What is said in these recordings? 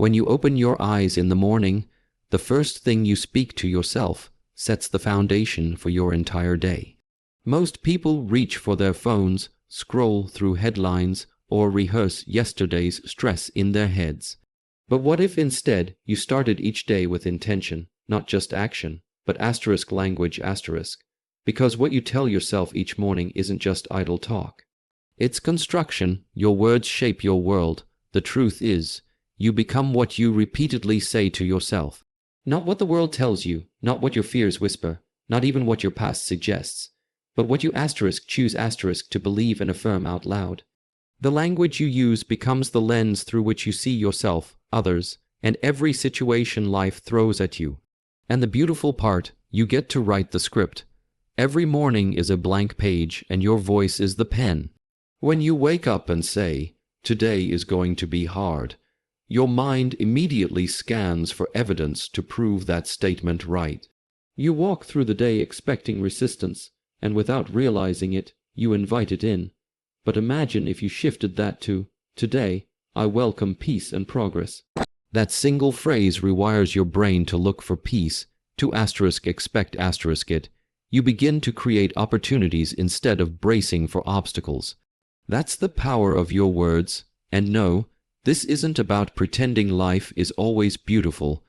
When you open your eyes in the morning, the first thing you speak to yourself sets the foundation for your entire day. Most people reach for their phones, scroll through headlines, or rehearse yesterday's stress in their heads. But what if instead you started each day with intention, not just action, but asterisk language asterisk? Because what you tell yourself each morning isn't just idle talk. It's construction. Your words shape your world. The truth is, you become what you repeatedly say to yourself. Not what the world tells you, not what your fears whisper, not even what your past suggests, but what you choose to believe and affirm out loud. The language you use becomes the lens through which you see yourself, others, and every situation life throws at you. And the beautiful part, you get to write the script. Every morning is a blank page, and your voice is the pen. When you wake up and say, "Today is going to be hard," your mind immediately scans for evidence to prove that statement right. You walk through the day expecting resistance, and without realizing it, you invite it in. But imagine if you shifted that to, "Today, I welcome peace and progress." That single phrase rewires your brain to look for peace, to expect it. You begin to create opportunities instead of bracing for obstacles. That's the power of your words, and no, this isn't about pretending life is always beautiful.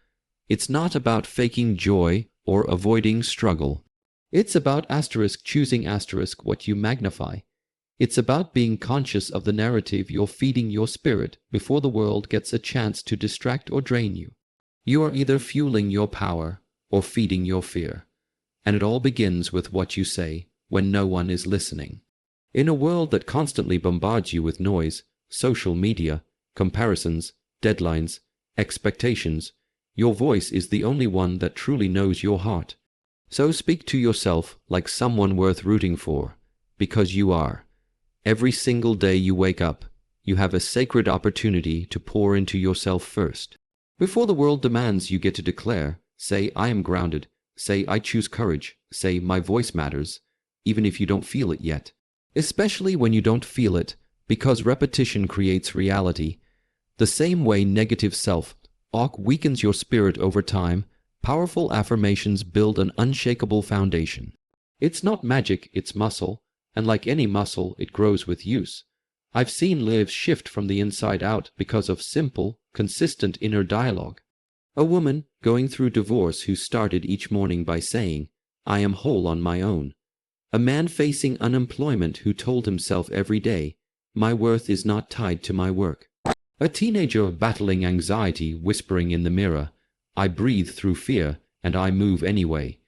It's not about faking joy or avoiding struggle. It's about choosing what you magnify. It's about being conscious of the narrative you're feeding your spirit before the world gets a chance to distract or drain you. You are either fueling your power or feeding your fear. And it all begins with what you say when no one is listening. In a world that constantly bombards you with noise, social media, comparisons, deadlines, expectations, your voice is the only one that truly knows your heart. So speak to yourself like someone worth rooting for, because you are. Every single day you wake up, you have a sacred opportunity to pour into yourself first. Before the world demands you get to declare, say, "I am grounded," say, "I choose courage," say, "My voice matters," even if you don't feel it yet. Especially when you don't feel it, because repetition creates reality. The same way negative self-talk weakens your spirit over time, powerful affirmations build an unshakable foundation. It's not magic, it's muscle, and like any muscle, it grows with use. I've seen lives shift from the inside out because of simple, consistent inner dialogue. A woman going through divorce who started each morning by saying, "I am whole on my own." A man facing unemployment who told himself every day, "My worth is not tied to my work." A teenager battling anxiety whispering in the mirror, "I breathe through fear, and I move anyway."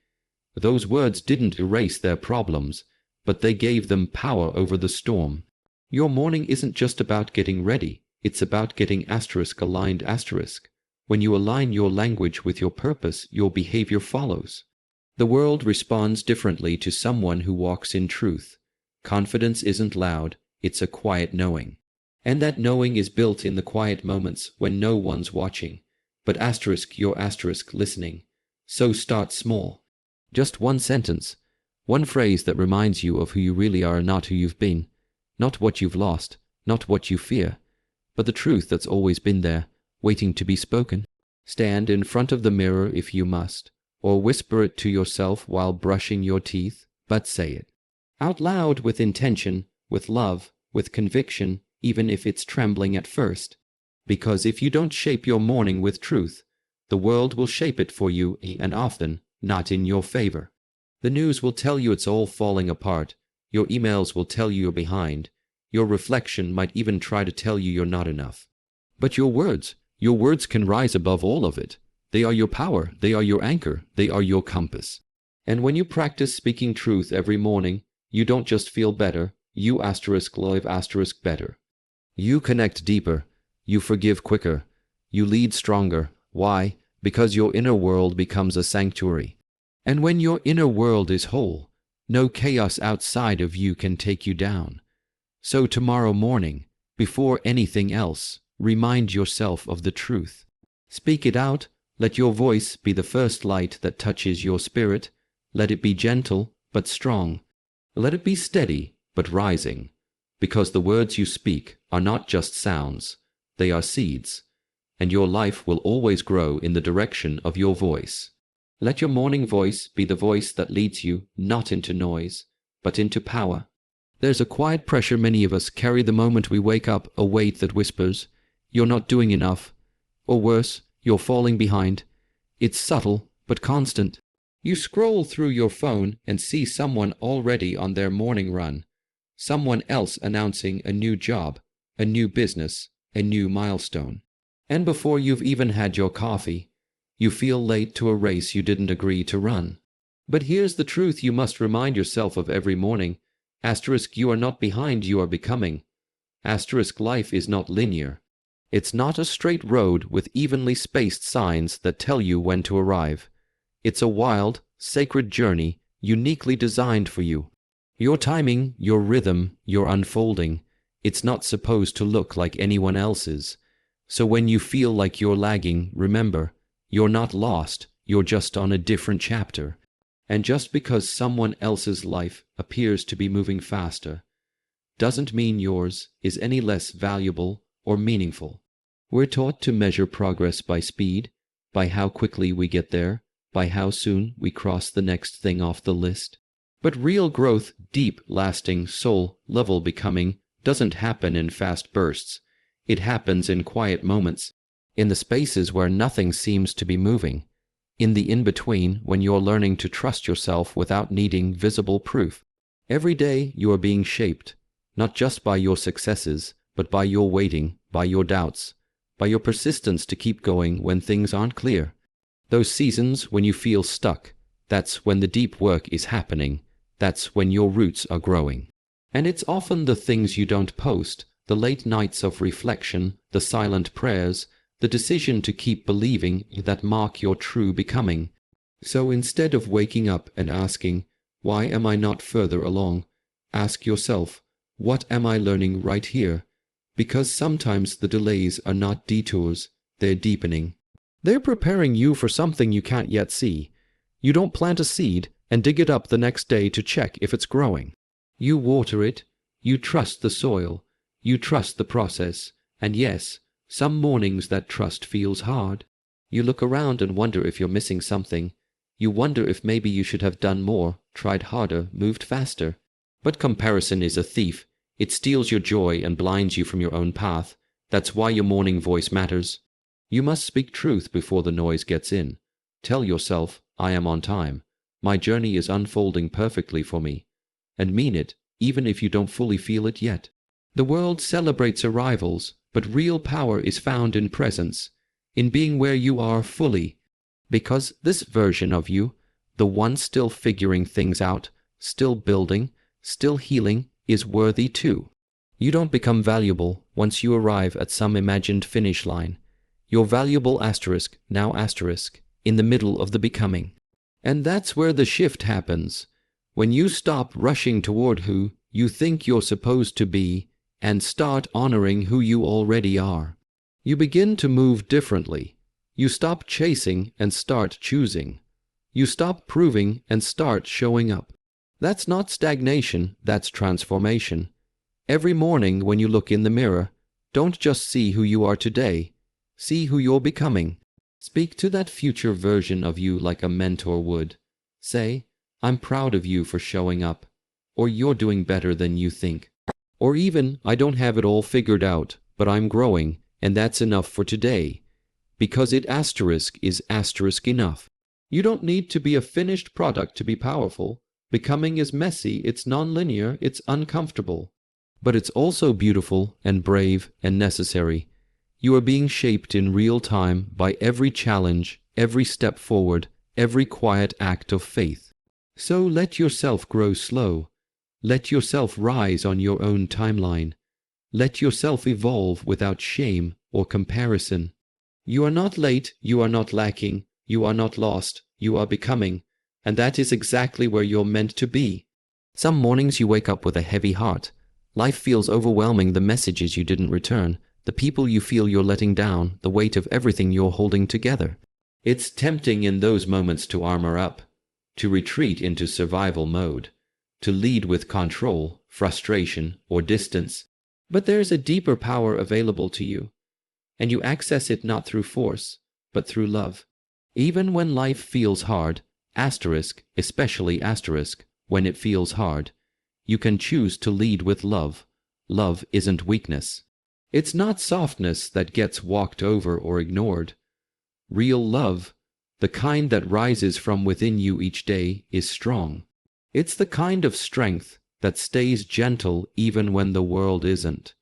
Those words didn't erase their problems, but they gave them power over the storm. Your morning isn't just about getting ready, it's about getting aligned. When you align your language with your purpose, your behavior follows. The world responds differently to someone who walks in truth. Confidence isn't loud, it's a quiet knowing. And that knowing is built in the quiet moments when no one's watching. But you're listening. So start small. Just one sentence, one phrase that reminds you of who you really are, not who you've been. Not what you've lost, not what you fear, but the truth that's always been there, waiting to be spoken. Stand in front of the mirror if you must, or whisper it to yourself while brushing your teeth, but say it. Out loud with intention, with love, with conviction, even if it's trembling at first. Because if you don't shape your morning with truth, the world will shape it for you, and often not in your favor. The news will tell you it's all falling apart. Your emails will tell you you're behind. Your reflection might even try to tell you you're not enough. But your words can rise above all of it. They are your power, they are your anchor, they are your compass. And when you practice speaking truth every morning, you don't just feel better, you live better. You connect deeper, you forgive quicker, you lead stronger. Why? Because your inner world becomes a sanctuary. And when your inner world is whole, no chaos outside of you can take you down. So tomorrow morning, before anything else, remind yourself of the truth. Speak it out. Let your voice be the first light that touches your spirit. Let it be gentle but strong. Let it be steady but rising. Because the words you speak are not just sounds, they are seeds. and your life will always grow in the direction of your voice. Let your morning voice be the voice that leads you not into noise, but into power. There's a quiet pressure many of us carry the moment we wake up, a weight that whispers, "You're not doing enough," or worse, "You're falling behind." It's subtle, but constant. You scroll through your phone and see someone already on their morning run, someone else announcing a new job, a new business, a new milestone. And before you've even had your coffee, you feel late to a race you didn't agree to run. But here's the truth you must remind yourself of every morning. Asterisk, you are not behind, you are becoming. Asterisk, life is not linear. It's not a straight road with evenly spaced signs that tell you when to arrive. It's a wild, sacred journey uniquely designed for you. Your timing, your rhythm, your unfolding, it's not supposed to look like anyone else's. So when you feel like you're lagging, remember, you're not lost, you're just on a different chapter. And just because someone else's life appears to be moving faster, doesn't mean yours is any less valuable or meaningful. We're taught to measure progress by speed, by how quickly we get there, by how soon we cross the next thing off the list. But real growth, deep, lasting, soul-level becoming, doesn't happen in fast bursts. It happens in quiet moments, in the spaces where nothing seems to be moving, in the in-between when you're learning to trust yourself without needing visible proof. Every day you are being shaped, not just by your successes, but by your waiting, by your doubts, by your persistence to keep going when things aren't clear. Those seasons when you feel stuck, that's when the deep work is happening. That's when your roots are growing. And it's often the things you don't post, the late nights of reflection, the silent prayers, the decision to keep believing, that mark your true becoming. So instead of waking up and asking, "Why am I not further along?" ask yourself, "What am I learning right here?" Because sometimes the delays are not detours, they're deepening. They're preparing you for something you can't yet see. You don't plant a seed and dig it up the next day to check if it's growing. You water it, you trust the soil, you trust the process, and yes, some mornings that trust feels hard. You look around and wonder if you're missing something. You wonder if maybe you should have done more, tried harder, moved faster. But comparison is a thief. It steals your joy and blinds you from your own path. That's why your morning voice matters. You must speak truth before the noise gets in. Tell yourself, "I am on time. My journey is unfolding perfectly for me." And mean it, even if you don't fully feel it yet. The world celebrates arrivals, but real power is found in presence, in being where you are fully. Because this version of you, the one still figuring things out, still building, still healing, is worthy too. You don't become valuable once you arrive at some imagined finish line. You're valuable asterisk, now asterisk, in the middle of the becoming. And that's where the shift happens. When you stop rushing toward who you think you're supposed to be and start honoring who you already are. You begin to move differently. You stop chasing and start choosing. You stop proving and start showing up. That's not stagnation, that's transformation. Every morning when you look in the mirror, don't just see who you are today, see who you're becoming. Speak to that future version of you like a mentor would. Say, "I'm proud of you for showing up," or "You're doing better than you think." Or even, "I don't have it all figured out, but I'm growing, and that's enough for today." Because it asterisk is asterisk enough. You don't need to be a finished product to be powerful. Becoming is messy, it's non-linear, it's uncomfortable. But it's also beautiful and brave and necessary. You are being shaped in real time by every challenge, every step forward, every quiet act of faith. So let yourself grow slow. Let yourself rise on your own timeline. Let yourself evolve without shame or comparison. You are not late, you are not lacking, you are not lost, you are becoming, and that is exactly where you're meant to be. Some mornings you wake up with a heavy heart. Life feels overwhelming, the messages you didn't return, the people you feel you're letting down, the weight of everything you're holding together. It's tempting in those moments to armor up, to retreat into survival mode, to lead with control, frustration, or distance. But there's a deeper power available to you. and you access it not through force, but through love. Even when life feels hard, especially when it feels hard, you can choose to lead with love. Love isn't weakness. It's not softness that gets walked over or ignored. Real love, the kind that rises from within you each day, is strong. It's the kind of strength that stays gentle even when the world isn't.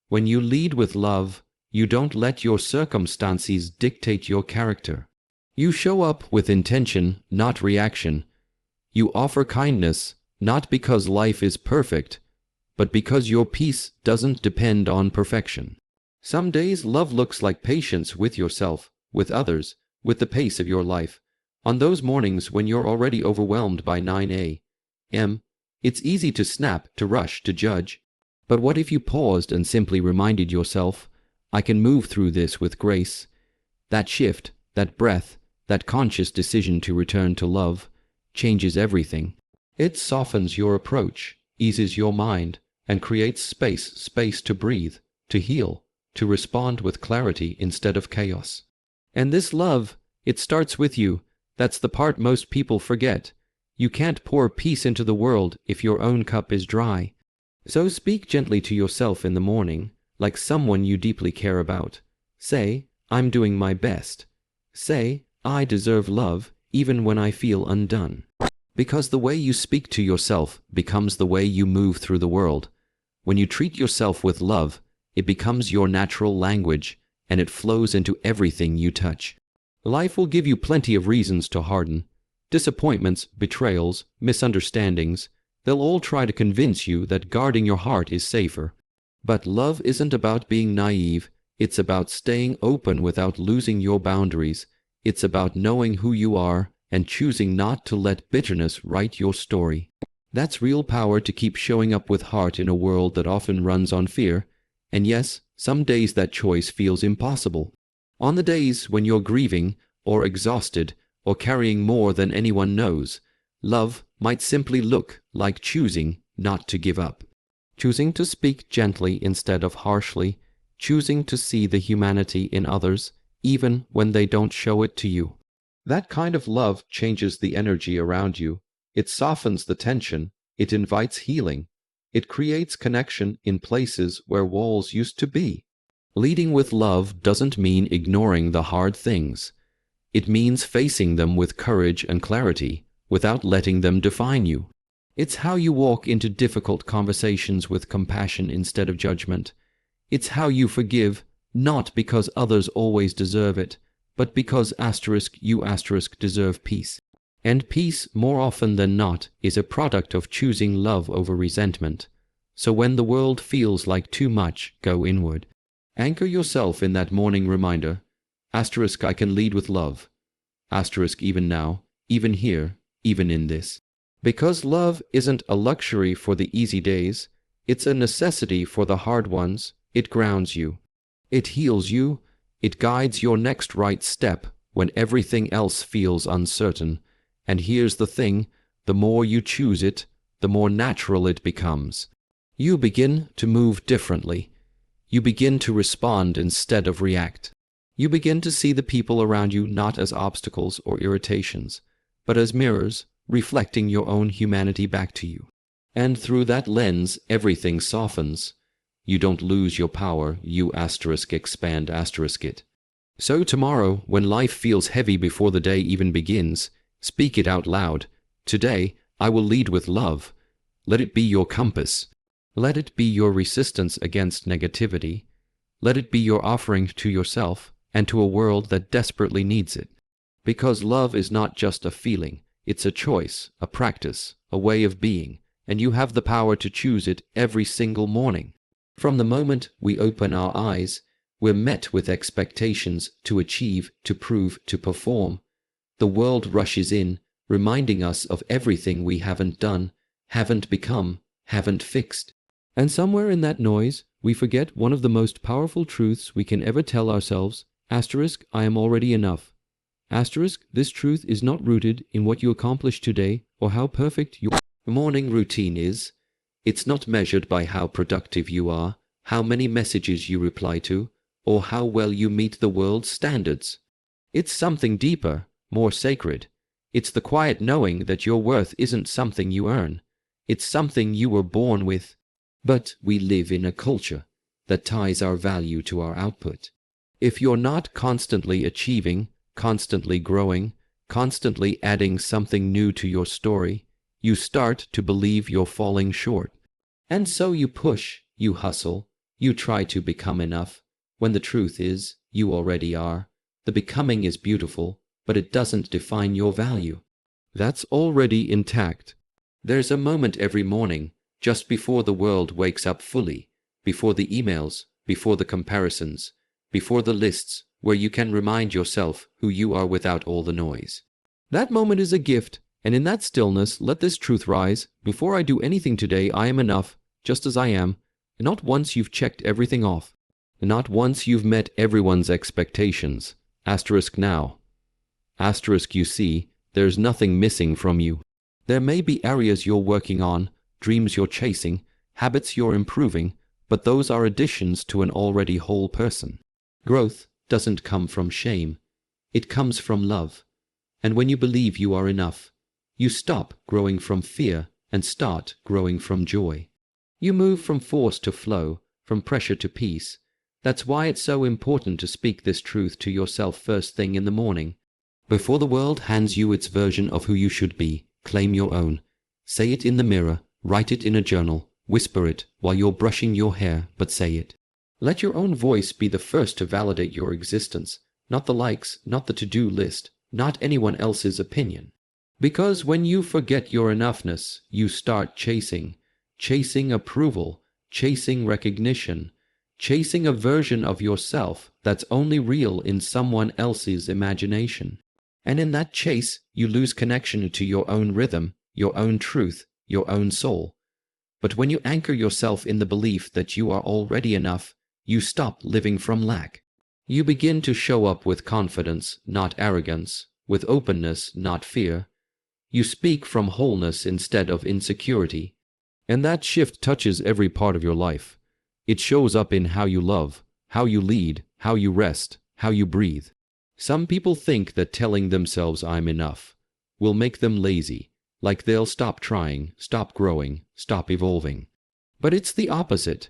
When you lead with love, you don't let your circumstances dictate your character. You show up with intention, not reaction. You offer kindness, not because life is perfect, but because your peace doesn't depend on perfection. Some days love looks like patience with yourself, with others, with the pace of your life. On those mornings when you're already overwhelmed by 9 a.m., it's easy to snap, to rush, to judge. But what if you paused and simply reminded yourself, I can move through this with grace? That shift, that breath, that conscious decision to return to love changes everything. It softens your approach, eases your mind, and creates space to breathe, to heal, to respond with clarity instead of chaos. And this love, it starts with you. That's the part most people forget. You can't pour peace into the world if your own cup is dry. So speak gently to yourself in the morning, like someone you deeply care about. Say, I'm doing my best. Say, I deserve love, even when I feel undone. Because the way you speak to yourself becomes the way you move through the world. When you treat yourself with love, it becomes your natural language, and it flows into everything you touch. Life will give you plenty of reasons to harden. Disappointments, betrayals, misunderstandings, they'll all try to convince you that guarding your heart is safer. But love isn't about being naive. It's about staying open without losing your boundaries. It's about knowing who you are and choosing not to let bitterness write your story. That's real power, to keep showing up with heart in a world that often runs on fear. And yes, some days that choice feels impossible. On the days when you're grieving, or exhausted, or carrying more than anyone knows, love might simply look like choosing not to give up. Choosing to speak gently instead of harshly, choosing to see the humanity in others, even when they don't show it to you. That kind of love changes the energy around you. It softens the tension. It invites healing. It creates connection in places where walls used to be. Leading with love doesn't mean ignoring the hard things. It means facing them with courage and clarity, without letting them define you. It's how you walk into difficult conversations with compassion instead of judgment. It's how you forgive, not because others always deserve it, but because you deserve peace. And peace, more often than not, is a product of choosing love over resentment. So when the world feels like too much, go inward. Anchor yourself in that morning reminder. I can lead with love. Even now, even here, even in this. Because love isn't a luxury for the easy days, it's a necessity for the hard ones. It grounds you. It heals you. It guides your next right step when everything else feels uncertain. And here's the thing, the more you choose it, the more natural it becomes. You begin to move differently. You begin to respond instead of react. You begin to see the people around you not as obstacles or irritations, but as mirrors, reflecting your own humanity back to you. And through that lens, everything softens. You don't lose your power, you expand it. So tomorrow, when life feels heavy before the day even begins, speak it out loud. Today, I will lead with love. Let it be your compass. Let it be your resistance against negativity. Let it be your offering to yourself and to a world that desperately needs it. Because love is not just a feeling, it's a choice, a practice, a way of being, and you have the power to choose it every single morning. From the moment we open our eyes, we're met with expectations to achieve, to prove, to perform. The world rushes in, reminding us of everything we haven't done, haven't become, haven't fixed. And somewhere in that noise, we forget one of the most powerful truths we can ever tell ourselves. I am already enough. This truth is not rooted in what you accomplish today or how perfect your morning routine is. It's not measured by how productive you are, how many messages you reply to, or how well you meet the world's standards. It's something deeper, more sacred. It's the quiet knowing that your worth isn't something you earn. It's something you were born with. But we live in a culture that ties our value to our output. If you're not constantly achieving, constantly growing, constantly adding something new to your story, you start to believe you're falling short. And so you push, you hustle, you try to become enough, when the truth is, you already are. The becoming is beautiful, but it doesn't define your value. That's already intact. There's a moment every morning, just before the world wakes up fully, before the emails, before the comparisons, before the lists, where you can remind yourself who you are without all the noise. That moment is a gift, and in that stillness, let this truth rise: before I do anything today, I am enough, just as I am, and not once you've checked everything off, and not once you've met everyone's expectations. Asterisk now. Asterisk, you see, there's nothing missing from you. There may be areas you're working on, dreams you're chasing, habits you're improving, but those are additions to an already whole person. Growth doesn't come from shame. It comes from love. And when you believe you are enough, you stop growing from fear and start growing from joy. You move from force to flow, from pressure to peace. That's why it's so important to speak this truth to yourself first thing in the morning. Before the world hands you its version of who you should be, claim your own. Say it in the mirror, write it in a journal, whisper it while you're brushing your hair, but say it. Let your own voice be the first to validate your existence, not the likes, not the to-do list, not anyone else's opinion. Because when you forget your enoughness, you start chasing approval, chasing recognition, chasing a version of yourself that's only real in someone else's imagination. And in that chase, you lose connection to your own rhythm, your own truth, your own soul. But when you anchor yourself in the belief that you are already enough, you stop living from lack. You begin to show up with confidence, not arrogance, with openness, not fear. You speak from wholeness instead of insecurity. And that shift touches every part of your life. It shows up in how you love, how you lead, how you rest, how you breathe. Some people think that telling themselves "I'm enough" will make them lazy, like they'll stop trying, stop growing, stop evolving. But it's the opposite.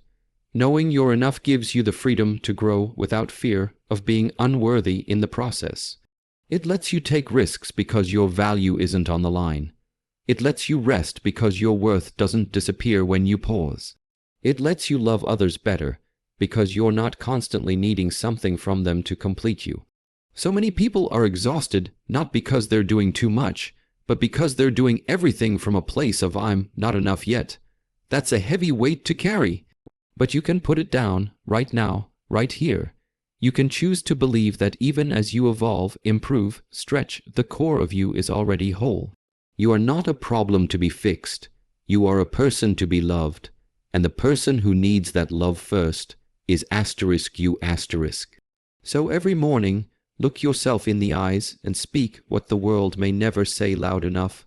Knowing you're enough gives you the freedom to grow without fear of being unworthy in the process. It lets you take risks because your value isn't on the line. It lets you rest because your worth doesn't disappear when you pause. It lets you love others better because you're not constantly needing something from them to complete you. So many people are exhausted not because they're doing too much, but because they're doing everything from a place of "I'm not enough yet." That's a heavy weight to carry. But you can put it down right now, right here. You can choose to believe that even as you evolve, improve, stretch, the core of you is already whole. You are not a problem to be fixed. You are a person to be loved. And the person who needs that love first is you. So every morning, look yourself in the eyes and speak what the world may never say loud enough.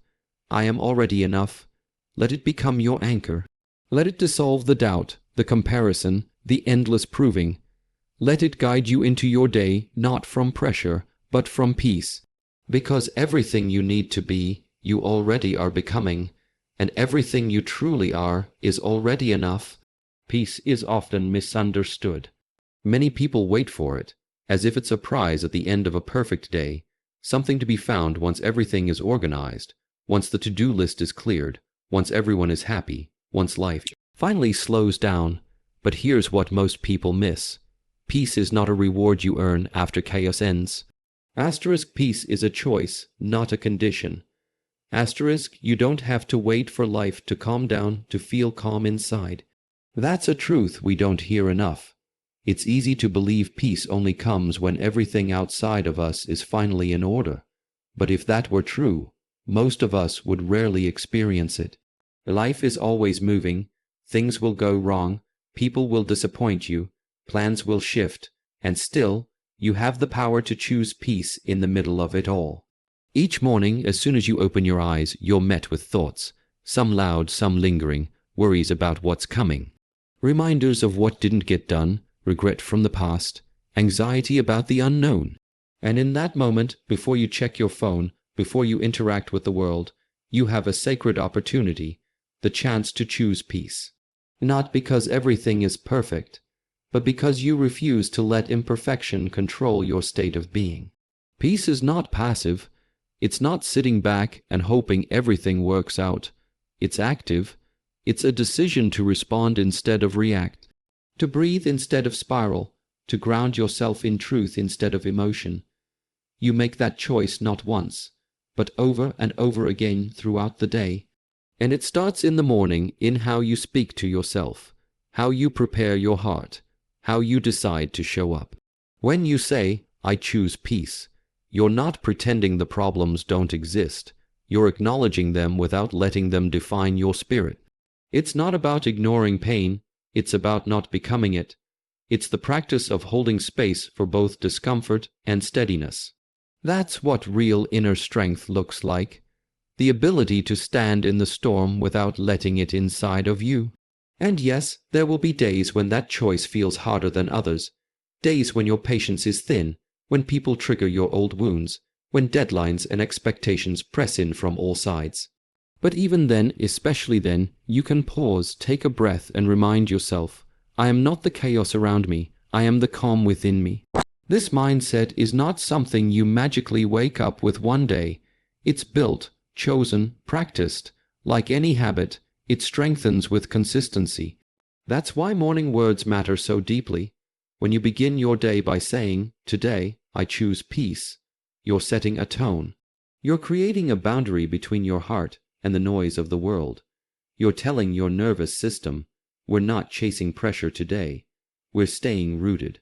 I am already enough. Let it become your anchor. Let it dissolve the doubt, the comparison, the endless proving. Let it guide you into your day, not from pressure, but from peace. Because everything you need to be, you already are becoming, and everything you truly are is already enough. Peace is often misunderstood. Many people wait for it, as if it's a prize at the end of a perfect day, something to be found once everything is organized, once the to-do list is cleared, once everyone is happy, once life finally slows down. But here's what most people miss. Peace is not a reward you earn after chaos ends. Peace is a choice, not a condition. You don't have to wait for life to calm down to feel calm inside. That's a truth we don't hear enough. It's easy to believe peace only comes when everything outside of us is finally in order. But if that were true, most of us would rarely experience it. Life is always moving. Things will go wrong. People will disappoint you. Plans will shift. And still, you have the power to choose peace in the middle of it all. Each morning, as soon as you open your eyes, you're met with thoughts, some loud, some lingering, worries about what's coming, reminders of what didn't get done, regret from the past, anxiety about the unknown. And in that moment, before you check your phone, before you interact with the world, you have a sacred opportunity, the chance to choose peace. Not because everything is perfect, but because you refuse to let imperfection control your state of being. Peace is not passive. It's not sitting back and hoping everything works out. It's active. It's a decision to respond instead of react, to breathe instead of spiral, to ground yourself in truth instead of emotion. You make that choice not once, but over and over again throughout the day. And it starts in the morning, in how you speak to yourself, how you prepare your heart, how you decide to show up. When you say, "I choose peace," you're not pretending the problems don't exist. You're acknowledging them without letting them define your spirit. It's not about ignoring pain. It's about not becoming it. It's the practice of holding space for both discomfort and steadiness. That's what real inner strength looks like. The ability to stand in the storm without letting it inside of you. And yes, there will be days when that choice feels harder than others. Days when your patience is thin, when people trigger your old wounds, when deadlines and expectations press in from all sides. But even then, especially then, you can pause, take a breath, and remind yourself, I am not the chaos around me, I am the calm within me. This mindset is not something you magically wake up with one day. It's built, chosen, practiced. Like any habit, it strengthens with consistency. That's why morning words matter so deeply. When you begin your day by saying, "Today, I choose peace," you're setting a tone. You're creating a boundary between your heart and the noise of the world. You're telling your nervous system, we're not chasing pressure today, we're staying rooted.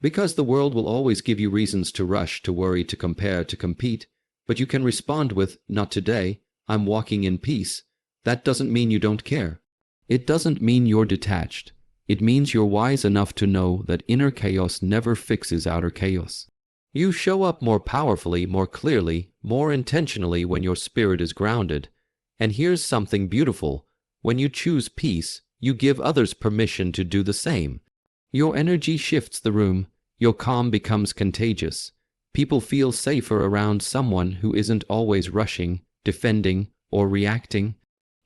Because the world will always give you reasons to rush, to worry, to compare, to compete, but you can respond with, "Not today, I'm walking in peace." That doesn't mean you don't care. It doesn't mean you're detached. It means you're wise enough to know that inner chaos never fixes outer chaos. You show up more powerfully, more clearly, more intentionally when your spirit is grounded. And here's something beautiful. When you choose peace, you give others permission to do the same. Your energy shifts the room. Your calm becomes contagious. People feel safer around someone who isn't always rushing, defending, or reacting.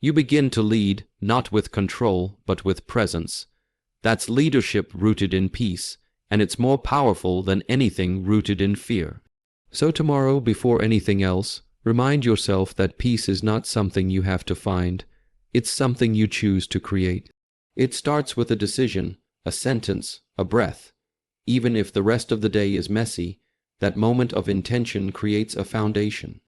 You begin to lead, not with control, but with presence. That's leadership rooted in peace, and it's more powerful than anything rooted in fear. So tomorrow, before anything else, remind yourself that peace is not something you have to find. It's something you choose to create. It starts with a decision, a sentence, a breath. Even if the rest of the day is messy, that moment of intention creates a foundation.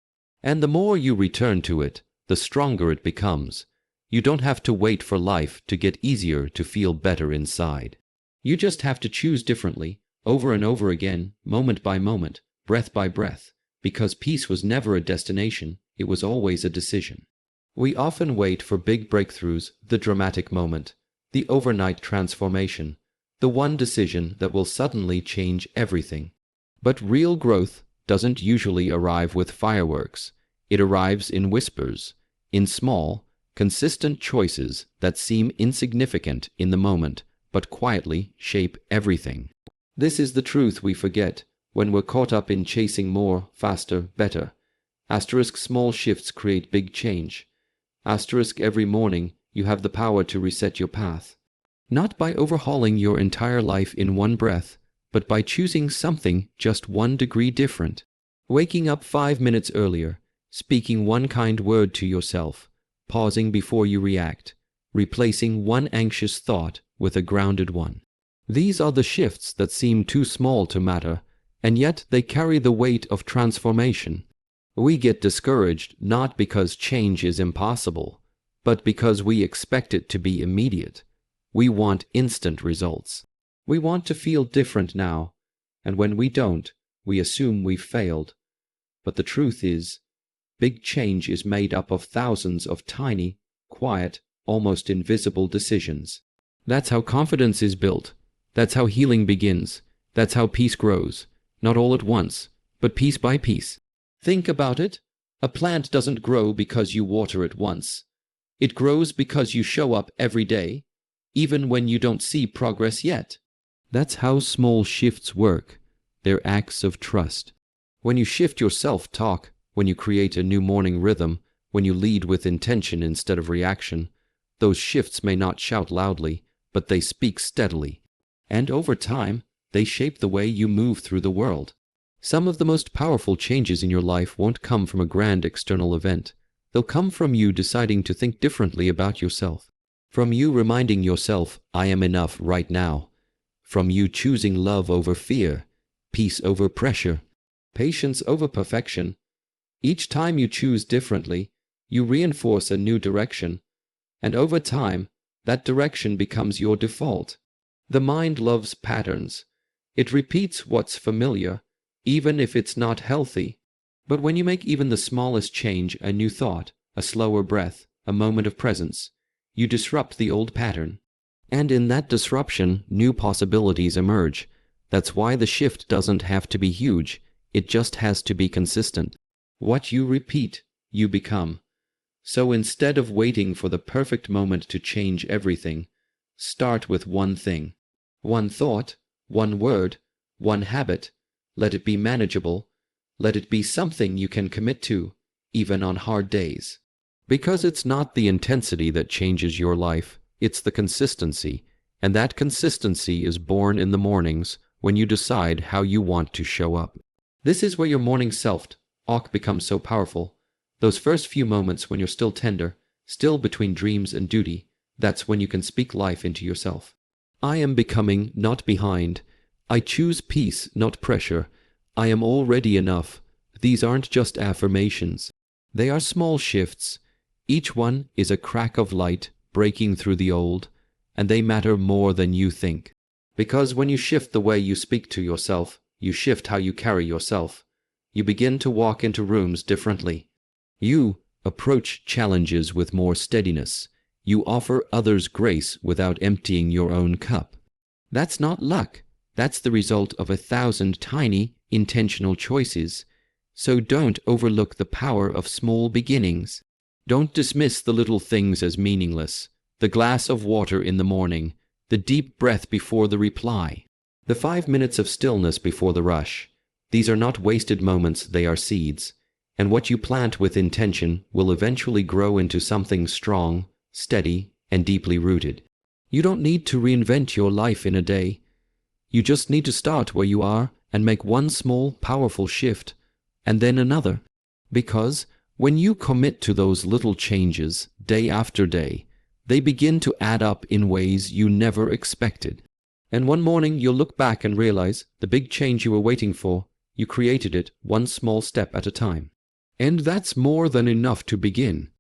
And the more you return to it, the stronger it becomes. You don't have to wait for life to get easier to feel better inside. You just have to choose differently, over and over again, moment by moment, breath by breath, because peace was never a destination, it was always a decision. We often wait for big breakthroughs, the dramatic moment, the overnight transformation, the one decision that will suddenly change everything. But real growth doesn't usually arrive with fireworks. It arrives in whispers, in small, consistent choices that seem insignificant in the moment, but quietly shape everything. This is the truth we forget when we're caught up in chasing more, faster, better. Asterisk small shifts create big change. Asterisk every morning you have the power to reset your path. Not by overhauling your entire life in one breath, but by choosing something just 1 degree different. Waking up 5 minutes earlier, speaking one kind word to yourself, pausing before you react, replacing one anxious thought with a grounded one. These are the shifts that seem too small to matter, and yet they carry the weight of transformation. We get discouraged not because change is impossible, but because we expect it to be immediate. We want instant results. We want to feel different now, and when we don't, we assume we've failed. But the truth is, big change is made up of thousands of tiny, quiet, almost invisible decisions. That's how confidence is built. That's how healing begins. That's how peace grows. Not all at once, but piece by piece. Think about it. A plant doesn't grow because you water it once. It grows because you show up every day, even when you don't see progress yet. That's how small shifts work. They're acts of trust. When you shift your self-talk, when you create a new morning rhythm, when you lead with intention instead of reaction, those shifts may not shout loudly, but they speak steadily. And over time, they shape the way you move through the world. Some of the most powerful changes in your life won't come from a grand external event. They'll come from you deciding to think differently about yourself. From you reminding yourself, I am enough right now. From you choosing love over fear, peace over pressure, patience over perfection. Each time you choose differently, you reinforce a new direction. And over time, that direction becomes your default. The mind loves patterns. It repeats what's familiar, even if it's not healthy. But when you make even the smallest change, a new thought, a slower breath, a moment of presence, you disrupt the old pattern. And in that disruption, new possibilities emerge. That's why the shift doesn't have to be huge, it just has to be consistent. What you repeat, you become. So instead of waiting for the perfect moment to change everything, start with one thing. One thought, one word, one habit. Let it be manageable. Let it be something you can commit to, even on hard days. Because it's not the intensity that changes your life, it's the consistency, and that consistency is born in the mornings when you decide how you want to show up. This is where your morning self-talk becomes so powerful. Those first few moments when you're still tender, still between dreams and duty, that's when you can speak life into yourself. I am becoming, not behind. I choose peace, not pressure. I am already enough. These aren't just affirmations. They are small shifts. Each one is a crack of light breaking through the old, and they matter more than you think. Because when you shift the way you speak to yourself, you shift how you carry yourself. You begin to walk into rooms differently. You approach challenges with more steadiness. You offer others grace without emptying your own cup. That's not luck. That's the result of 1,000 tiny, intentional choices. So don't overlook the power of small beginnings. Don't dismiss the little things as meaningless. The glass of water in the morning, the deep breath before the reply, the 5 minutes of stillness before the rush. These are not wasted moments, they are seeds. And what you plant with intention will eventually grow into something strong, steady, and deeply rooted. You don't need to reinvent your life in a day. You just need to start where you are and make one small, powerful shift, and then another. Because when you commit to those little changes day after day, they begin to add up in ways you never expected. And one morning you'll look back and realize the big change you were waiting for, you created it one small step at a time. And that's more than enough to begin.